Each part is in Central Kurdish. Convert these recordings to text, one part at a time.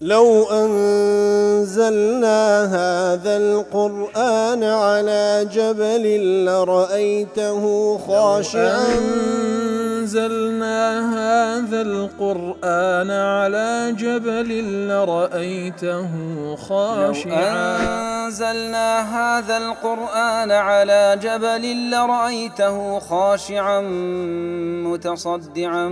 لو أنزلنا هذا القرآن على جبل لرأيته خاشعا أنزلنا هذا القرآن على جبل لرأيته خاشعا أنزلنا هذا القرآن على جبل لرأيته خاشعا متصدعا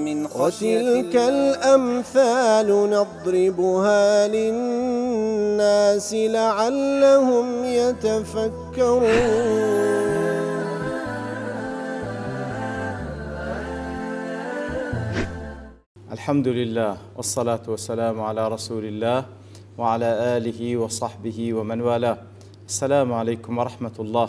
من خشية وتلك الأمثال نضربها للناس لعلهم يتفكرون. الحمد لله والصلاة والسلام على رسول الله وعلى آله وصحبه ومن والاه. السلام عليكم ورحمة الله.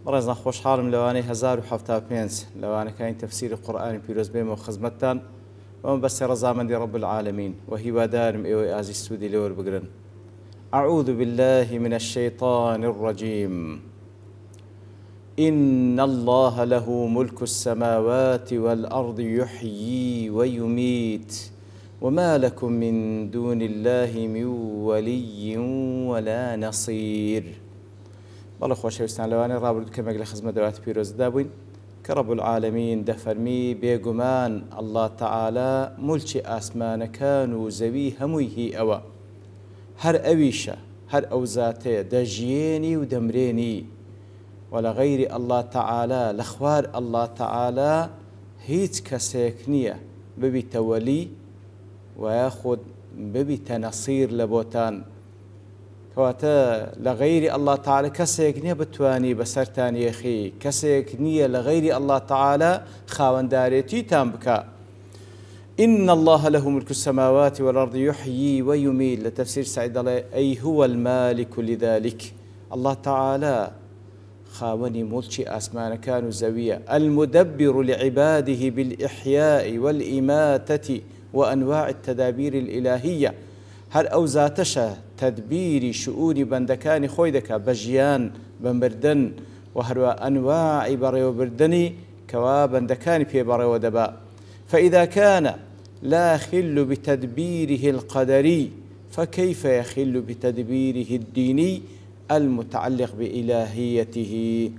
برزنا خوش حالم لواني 1075 لواني كاين تفسير القرآن بيروز بيم وخزمتان ومن بس رزامندي رب العالمين وهي دارم إيوي آزي السودي لور بقرن. أعوذ بالله من الشيطان الرجيم. إن الله له ملك السماوات والأرض يحيي ويميت وما لكم من دون الله من ولي ولا نصير. والله خوشويستان لواني رابط كمك لخزمة دوات بيروز دابوين كرب العالمين دفرمي بيقمان الله تعالى ملك آسمان كانوا زوي همويه أوا هر أويشة هر أوزاته دجيني ودمريني ولغير الله تعالى لخوار الله تعالى هيت كسيكنية ببي تولي وياخد ببي تنصير لبوتان كواتا لغير الله تعالى كسيكنية بتواني بسرتاني يخي كسيكنية لغير الله تعالى خاوان داريتي تامبكا. إن الله له ملك السماوات والأرض يحيي ويميت لتفسير سعيد الله أي هو المالك لذلك. الله تعالى خاوني ملك آسمان كانوا زوية المدبر لعباده بالإحياء والإماتة وأنواع التدابير الإلهية هر أوزاتشا تدبير شؤون بندكان خويدك بجيان بمردن وهر أنواع بريو بردني كوا بندكان في بريو دباء. فإذا كان لا يخل بتدبيره القدري فكيف يخل بتدبيره الديني المتعلق بإلهيته.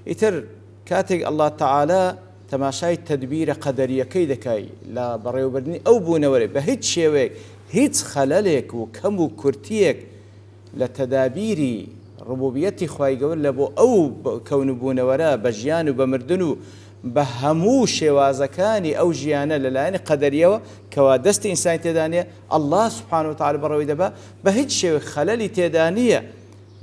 إتر كاتق الله تعالى تماشاي تدبير قدرية كيدكاي لا بريو بردني أو بونوري بهيت شيوك هيت خلالك وكم كرتيك لتدابير ربوبيتي خواهي قول لبو أو كون بونورا بجيان وبمردنو بهمو شوازكاني أو جيانا للاين قدرية كوادست إنسان تدانية الله سبحانه وتعالى بروي دبا بهيت شيوك خلالي تدانية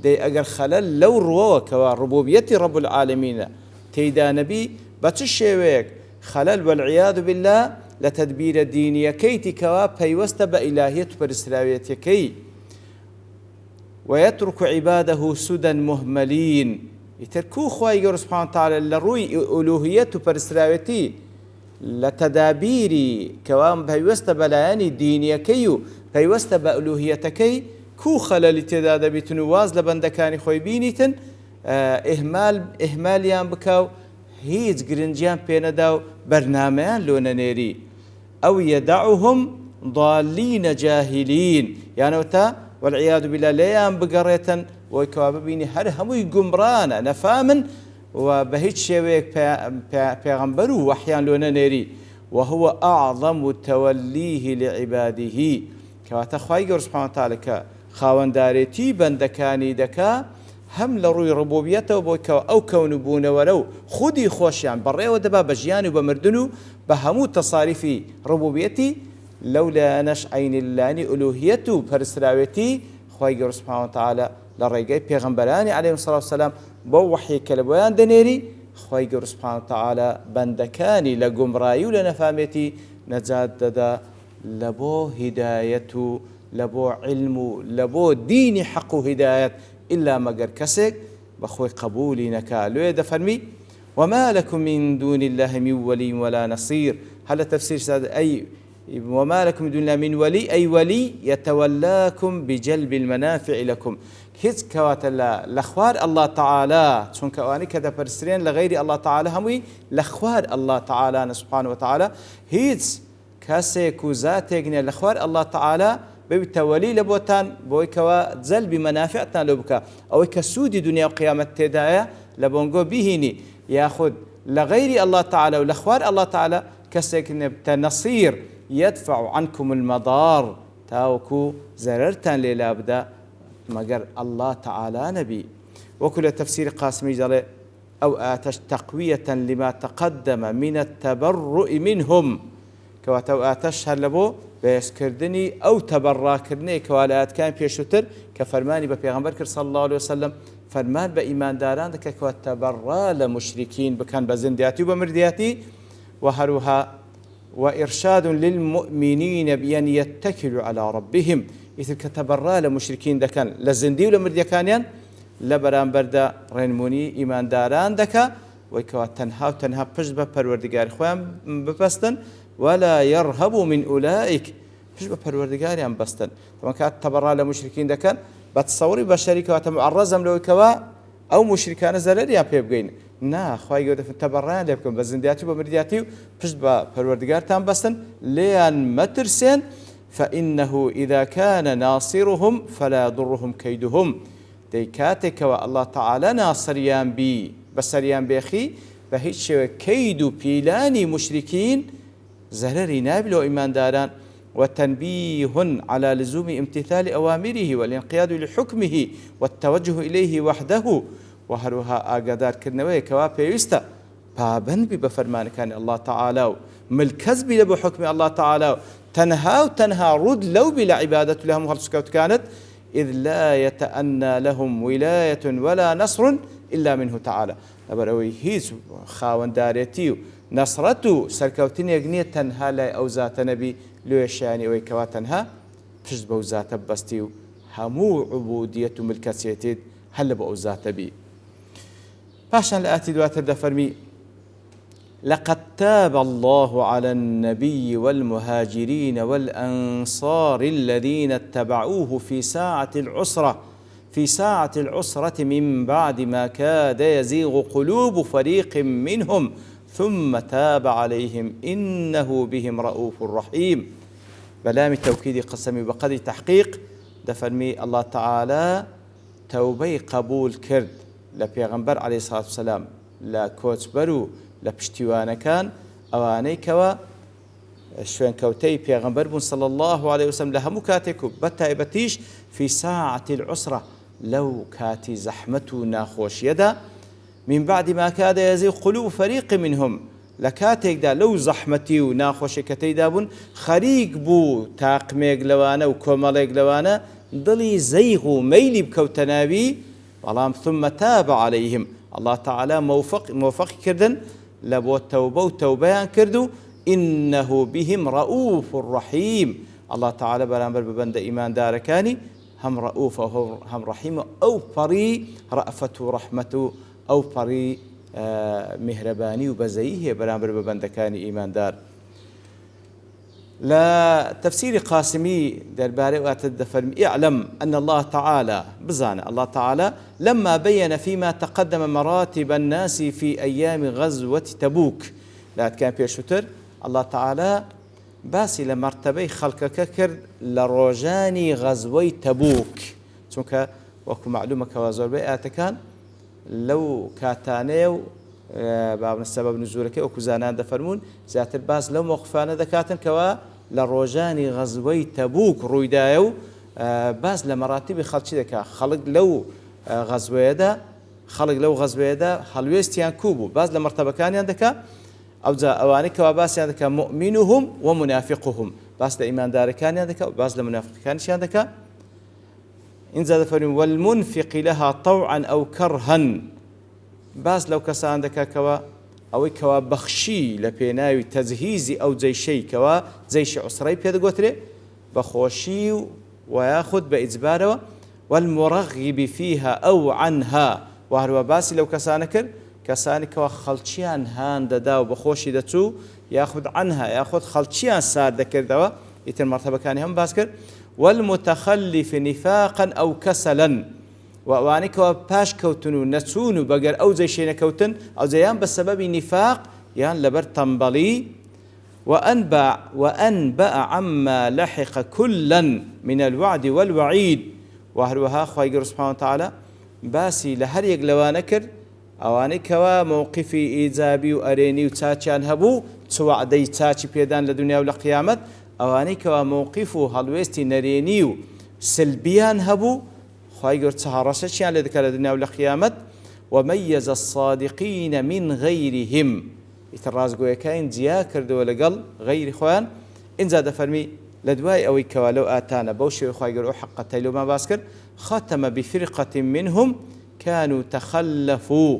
دي أجر خلال لو روا كوا ربوبيتي رب العالمين تيدا نبي بتشيوك خلال والعياذ بالله لتدبير الدينية كيتي كوا بيوست بإلهية برسلاوية كي ويترك عباده سدى مهملين يتركوا خواهي سبحانه وتعالى لروي ألوهية برسلاوية لتدابير كوا بيوست بلاياني الدينية كيو بيوست بألوهية كي كو خلال تداد بتنواز لبندكاني خوي بينيتن إهماليان بكاو هيج جرنجيان بينداو برنامجان لونانيري أو يدعهم ضالين جاهلين يعني وتا والعياذ بالله ليان بقريتن ويكواببيني هر هموي قمرانا نفامن وبهيج شويك بيغمبرو وحيان لونانيري وهو أعظم توليه لعباده كواتا خواهي سبحانه وتعالى خاوان داريتي بندكاني دكا هم لروي ربوبيته وبوكا أو كون بونورو خودي خوشيان بري ودبا بجيان وبمردنو بهمو تصاريفي ربوبيتي لولا نش عين اللاني ألوهيته برسراويتي خواهي سبحانه وتعالى لرقاي بيغمبراني عليه الصلاة والسلام بوحي كلبوان دنيري خواهي سبحانه وتعالى بندكاني لقمراي ولنفامتي نجاد لبو هدايته لبو علم لبو ديني حق هداية إلا مقر كسك بخوي قبولي نكالو يدفرمي وما لكم من دون الله من ولي ولا نصير. هذا تفسير ساد أي وما لكم من دون الله من ولي أي ولي يتولاكم بجلب المنافع لكم هيت كوات لخوار الله تعالى چون كواني كذا برسرين لغير الله تعالى هموي لخوار الله تعالى سبحانه وتعالى هيت کەسێک و زاتێکنێ لە خوار الله تعالی ببیتە وەلی لە بۆتان بۆی کەوا جەلبی مەنافعتان لێ بکە ئەوەی کە سوودی دنیا و قیامەت تێدایە لە بۆنگۆ بیهینی یاخود لە غەیری الله تعالی و لە خوار الله تعالی کەسێک نبتە نەسیر يدفع عنكم المضار تاوكو زررتان ليلا بدا مگر الله تعالى نبي وكل تفسير قاسمي جل أو آتش تقوية لما تقدم من التبرؤ منهم كواتو آتش هلبو بيسكردني أو تبرا كرني كوالات كان بيشتر كفرماني ببيغمبر صلى الله عليه وسلم فرمان بإيمان داران دك كواتبرا لمشركين بكان بزندياتي وبمردياتي وهروها وإرشاد للمؤمنين بأن يتكلوا على ربهم إذا كتبرا لمشركين دكان لزندي ولمردي كانيان لبران بردا رنموني إيمان داران دكا ويكوا تنها بجبة پروردگار خوام ببستن ولا يرهبوا من أولئك بجبة پروردگار يان بستن طبعا كانت تبرا لمشركين دكان بتصوري بشريك وتمعرزم لو كوا أو مشركان زلال يان بيبقين نا خواهي قد تبران لبكم بزندياتي ومردياتي بجبة پروردگار تان بستن ليان مترسين فإنه إذا كان ناصرهم فلا يضرهم كيدهم ديكاتك والله تعالى ناصريان بي بسريان بيخي بهيش كيد بيلاني مشركين زهرري نابل وإيمان داران وتنبيه على لزوم امتثال أوامره والانقياد لحكمه والتوجه إليه وحده وهروها آقادار كرنوية كوابي يستا بابن بفرمان كان الله تعالى ملكز بلبو حكم الله تعالى تنهى رد لو بلا عبادة لهم هرسكوت كانت إذ لا يتأنى لهم ولاية ولا نصر إلا منه تعالى أبروي هيز خاون داريتيو نصرته سركوتين يغنية تنها لا أوزات نبي لو يشاني ويكوا تنها تجد بوزات بستيو همو عبودية ملكسيتيد هل بوزات بي باشان لآتي دوات الدفرمي لقد تاب الله على النبي والمهاجرين والأنصار الذين اتبعوه في ساعة العسرة من بعد ما كاد يزيغ قلوب فريق منهم ثم تاب عليهم إنه بهم رؤوف رحيم بلام توكيد قسمي بقدر تحقيق دفرمي الله تعالى توبي قبول كرد لبيغمبر عليه الصلاة والسلام لا كوتبرو لبشتوانا كان أواني كوا شوين كوتي بيغمبر صلى الله عليه وسلم لها مكاتكو بتايبتيش في ساعة العسرة لو كاتي زحمته ناخوش يدا من بعد ما كاد يزيغ قلوب فريق منهم لكاتيك دا لو زحمتي وناخوش كتي دابون خريق بو تاقميق لوانا وكوماليق لوانا ضلي زيغو ميلي بكوتنابي والله ثم تاب عليهم الله تعالى موفق كردن لبو التوبة وتوبيان كردو إنه بهم رؤوف رحيم الله تعالى برامبر ببند إيمان داركاني هم رؤوف هم رحيم أو فري رأفته ورحمته أو فري مهرباني وبزيه برامبر ببندكاني إيمان دار لا تفسير قاسمي درباري واتدفرم اعلم أن الله تعالى بزانة الله تعالى لما بين فيما تقدم مراتب الناس في أيام غزوة تبوك لا كان بيشتر الله تعالى باسي لمرتبة خلقك كر لروجاني غزوة تبوك چونك وكو معلومة كوازور بيئات كان لو كاتانيو باب السبب نزولك وكو زانان دفرمون ذات الباس لو موقفانا دكاتن كوا لروجاني غزوة تبوك رويدايو باس لمراتب خلق دكا خلق لو غزوة دا خلويستيان كوبو باس لمرتبة كان يندكا أو ذا أواني كوا باس يندكا مؤمنهم ومنافقهم باس لإيمان دار كان يندكا باس لمنافق كان يندكا إن زاد فريم والمنفق لها طوعا أو كرها باس لو كسان دكا كوا أو كوا بخشي لبيناوي تزهيزي أو زي شيء كوا زي شيء عسري بيد قتري بخوشي وياخذ بإجباره والمرغب فيها أو عنها وهو باس لو كسانكر كسانك وخلشيان هان ددا وبخوشي دتو ياخذ عنها ياخذ خلشيان سار ذكر دوا يتم مرتبة كان هم باسكر والمتخلف نفاقا أو كسلا وأوانك وباش كوتنو نتسونو بقر أو زي شيء كوتن أو زيان بسبب نفاق يان لبر تنبلي وأنبأ عما لحق كلا من الوعد والوعيد. وهروها خواهي گەورە سبحانه وتعالى باسی لە هەر یەک لەوانە کرد ئەوانەی کەوا مووقفی ئیجابی و ئەرێنی و چاچیان هەبوو چ وعدەی چاچی پێدان لە دنیا و لە قیامەت، ئەوانەی کەوا مووقف و هەڵوێستی نەرێنی و سلبیان هەبوو خواهی گەورە چ هەڕەشەیان لێ دەکات لە دنیا و لە قیامەت. وميز الصادقين من غيرهم، ئیتر ڕازگۆیەکان جیا کردەوە لەگەڵ غەیری خۆیان. ئینجا دەفەرمی لە دوای ئەوەی کەوا لەو ئاتانە بەو شێوەی خواهی گەورە ئەو حەقەتەی لەومان باس کرد، ختم بفرقة منهم كانوا تخلفوا،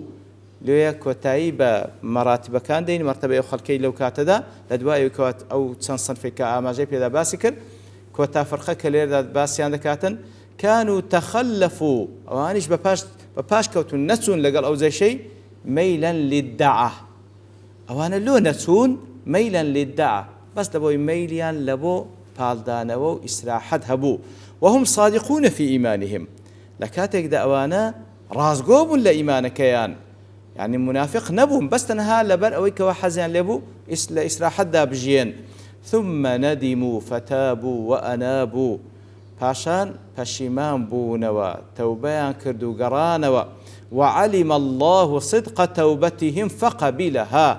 لێیە کۆتایی بە مەراتبەکان دەین مەرتەبەی ئەو خەڵکەی لەو کاتەدا لە دوای ئەو چەند سەنفێک کە ئاماژەی پێدا باسی کرد، کۆتا فەرقە کە لێرەدا باسییان دەکاتن كانوا تخلفوا، ئەوانیش بە پاش کەوتون نەچوون لەگەڵ ئەو جێشەی مەیلەن للدعا، ئەوانە لۆ نەچوون مەیلەن للدعا، بەس لەبۆی مەیلیان لە بۆ پاڵدانەوە و ئیسراحەت هەبوو. وهم صادقون في إيمانهم، لە کاتێکدا ئەوانە ڕازگۆ بوون لە ئیمانەکەیان، يعني منافق نەبوون، بەس تەنها لەبەر ئەوەی کەوا حەزیان لێبوو لە ئیسراحەتدا بژێن. ثم ندموا فتابوا وأنابوا، پاشان پەشیمان بوونەوە تەوبەیان کرد و گەڕانەوە. وعلم الله صدق توبتهم فقبلها،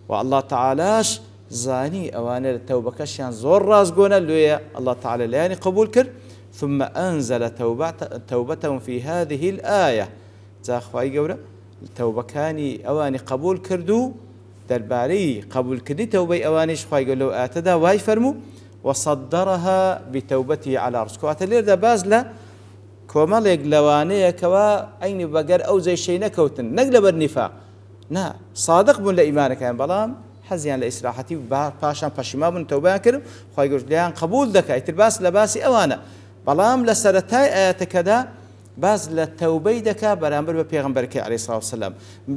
والله تعالاش زانی ئەوانە لە تەوبەکەشیان زۆر ڕازگۆنە لێیە الله تعالى لایانی قبول کرد. ثم أنزل توبتهم في هذه الآية، جا خوای گەورە تەوبەکانی ئەوانی قبول کردو دەربارەی قبولکردنی تەوبەی ئەوانیش خوای گەورە لەو ئاتەدا وای فەرموو وصدرها بتوبته على رسول. کەواتە لێردا باز لە کۆمەڵێک لەوانەیە کەوا عینی بەگەر ئەو جێشەی نەکەوتن، نەک لەبەر نیفاق، نا صادق بوون لە ئیمانەکەیان، بەڵام حەزیان لە ئیسراحەتی و پاشان پەشیمان بوون تەوبەیان کرد، خوای گەورە لیان قبول دەکات. ئیتر باس لە باسی ئەوانە، بەڵام لە سەرەتای ئاەتەکەدا باز لە تەوبەی دەکا بەرامبەر بە پێغەمبەرەکەی عەلەیهی سڵاو وسەلام،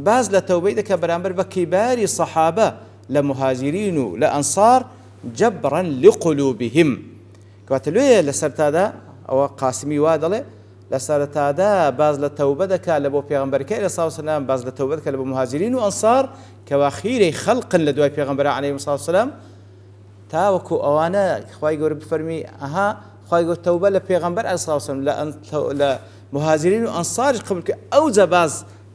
باز لە تەوبەی دەکا بەرامبەر بە کیباری سەحابە لە مهاجرین و لە ئەنسار جبرا لقلوبهم. کەواتە لێیە لە سەرتادا ئەوە قاسمی وا دەڵێ لە سەرەتادا باز لە تەوبە دەکا لە بۆ پێغەمبەرەکەی عەلەیهی سڵاو وسەلام، باز لە تەوبە دەکا لە بۆ مهاجرین و ئەنسار کەوا خیرەی خەڵقن لە دوای پێغەمبەر عەلەیهی سڵاو وسەلام، تاوەکو ئەوانە خوای گەورە بفەرمی ئەها خوای گەورە تەوبە لە پێغەمبەر عەلەیهی سڵاو وسەلام لە مهاجرین و ئەنساریش قبول کرد، ئەوجا باز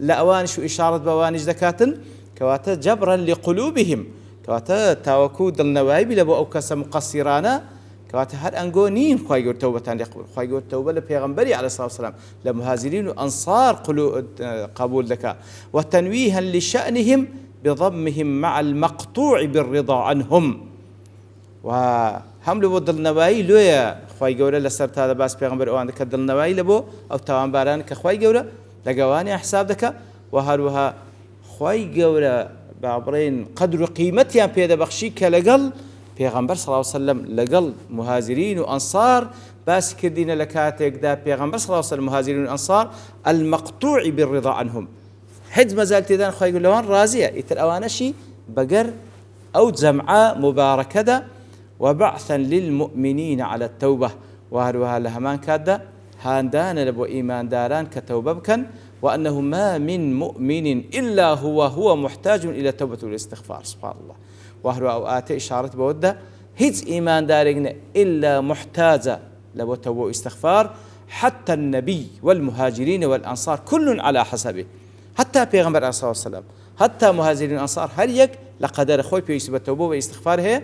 لە ئەوانیش و ئیشارەت بە ئەوانیش دەکاتن کەواتە جەبرا لقلوبهم، کەواتە تاوەکو دڵنەوایی لە بۆ ئەو کەسە مقەسیرانە، کەواتە هەر ئەنگۆ نین خوای گەورە تەوبەتان لێ قبول، خوای گەورە تەوبە لە پێغەمبەری عەلەیهی سڵاو وسەلام لە مهاجرین و ئەنسار قبول دەکا. وتەنویها لشأنهم بضمهم مع المقطوع بالرضا عنهم، و هەم لە بۆ دڵنەوایی لێیە خوای گەورە لەسەر تا دەباس پێغەمبەر ئەوان دەکە دڵنەوایی لە بۆ ئەو تاوانباران کە خوای گەورە لەگەوانی حساب دەکا، و هەروەها خوای گەورە با بڕێن قەدر و قیمەتیان پێدەبەخشی کە لەگەڵ پێغەمبەر صلی الله علیه وسلم لەگەڵ مهاجرین و ئەنسار باسی کردینە لە کاتێکدا پێغەمبەر صلی الله علیه وسلم مهاجرین و ئەنسار المقطوع بالرضا عنهم، هیچ مەجال تێدان خوای گەورە لەوان ڕازیە، ئیتر ئەوانەشی بەگەر ئەو جەمعە مبارەکەدا وبعثا للمؤمنين على التوبة، وهروها لهمان كادا هاندان لبو إيمان داران كتوبة بكن، وأنه ما من مؤمن إلا هو محتاج إلى توبة والاستغفار. سبحان الله. وهروها أوقات إشارة بودة هيز إيمان دارين إلا محتاجة لبو توبة واستغفار، حتى النبي والمهاجرين والأنصار كل على حسبه، حتى بيغمبر صلى الله عليه وسلم حتى مهاجرين والأنصار هل يك لقدر خوي بيسبة التوبة والاستغفار هي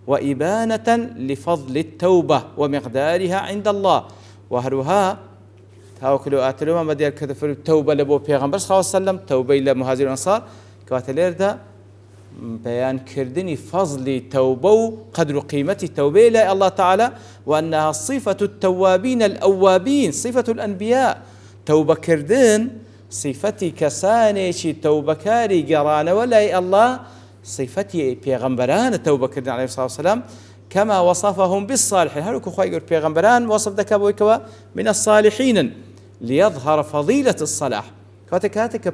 وإبانة لفضل التوبة ومقدارها عند الله. وهروها تاوكلو آتلوما مدير كتفر التوبة لبو بيغمبر صلى الله عليه وسلم، توبة إلى مهاجر الأنصار، كواتلير دا بيان كردني فضل توبة قدر قيمة التوبة إلى الله تعالى، وأنها صفة التوابين الأوابين، صفة الأنبياء. توبة كردن صفتي كسانيشي توبة كاري قران ولا الله، صفتي بيغمبران التوبة كردن عليه الصلاة والسلام كما وصفهم بالصالحين. هلوكو خواهي يقول بيغمبران وصف دكابويكوا من الصالحين ليظهر فضيلة الصلاح. كاتك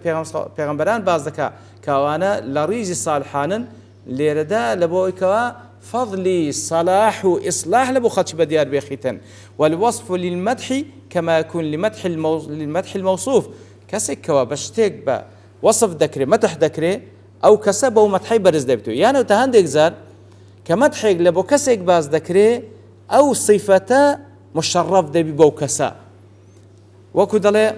بيغمبران باز دكا كوانا لريز الصالحان ليردا لبويكوا فضل صلاح وإصلاح لبو خدش بديار بيخيتن. والوصف للمدح كما يكون للمدح الموصوف، كسكوا بشتيك وصف ذكري مدح ذكري أو كسبه ومدحي برز دبتو، يعني تهندك زار كمدحك لبو كسك باز ذكري أو صفة مشرف دبي بو كسا وكو دلي،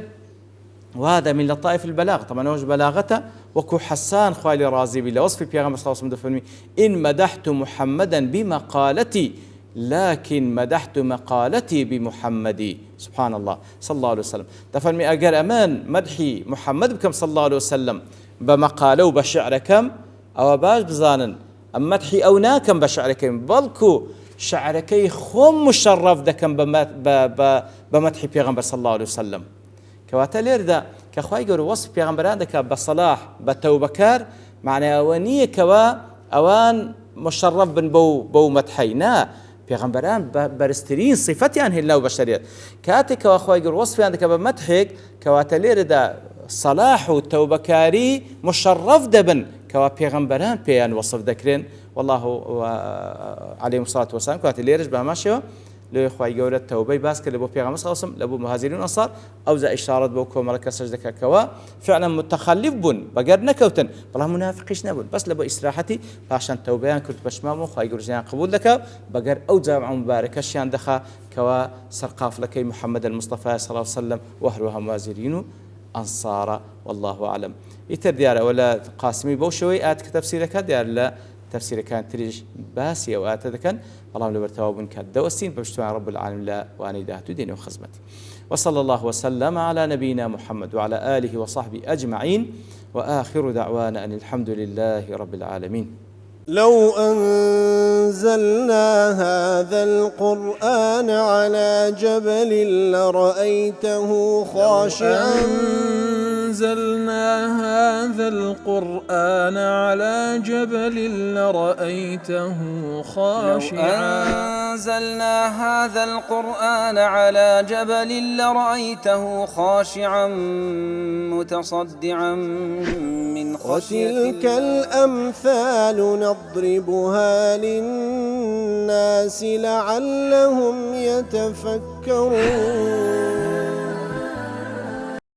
وهذا من لطائف البلاغ. طبعا وجه بلاغته وكو حسان خوالي رازي بلا وصف بيغمبر صلى الله عليه وسلم إن مدحت محمدا بمقالتي لكن مدحت مقالتي بمحمدي. سبحان الله صلى الله عليه وسلم. دفرمي أجر أمان مدحي محمد بكم صلى الله عليه وسلم بمقاله وبشعر كم أو باش بزانن أم مدحي أو ناكم بشعر كم بلكو شعركي خم مشرف دكم بمدحي بيغمبر صلى الله عليه وسلم. كواتا ليردا كخواي جور وصف بيغمبران دكا بصلاح بتوبكار معنى أوانية كوا أوان مشرف بن بو مدحينا بيغمبران برسترين صفتي عن الله وبشريات كاتك واخواي جور وصف عندك بمدحك كواتا ليردا صلاح وتوبكاري مشرف دبن كوا بيغمبران بيان وصف ذكرين والله عليه الصلاة والسلام كواتا ليرج بهماشيو لو خوای گەورە تەوبەی باس کرد لە بۆ پێغەمبەر صلی الله علیه و سلم لە بۆ مهاجرین و ئەنصار ئەو زە ئیشارەت بۆ کۆمەڵەکە سەجدەکە کەوا فعلا متخلف بوون بەگەر نەکەوتن بەڵام منافقیش نەبوون بەس لە بۆ ئیسراحەتی پاشان تەوبەیان کرد پەشمام و خوای گەورەیان قبول دەکا بەگەر ئەو جامع مبارەکەشیان دەخا کەوا سەرقافلەکەی محەممەد المصطفى صلی الله عليه وسلم و هەروەها مهاجرین و ئەنصارە والله أعلم. ئیتر دیارە ولا قاسمی بۆ شەوەی ئات کە تەفسیرەکە دیار لە تفسير كان تريج باسي أو آتذكن اللهم لبرتواب كان دوسين بمجتمع رب العالمين لا وأني دهت دين وخزمتي. وصلى الله وسلم على نبينا محمد وعلى آله وصحبه أجمعين وآخر دعوانا أن الحمد لله رب العالمين. لو أنزلنا هذا القرآن على جبل لرأيته خاشعا أنزلنا هذا القرآن على جبل لرأيته خاشعا أنزلنا هذا القرآن على جبل لرأيته خاشعا متصدعا من خشية الله. وتلك الأمثال نضربها للناس لعلهم يتفكرون.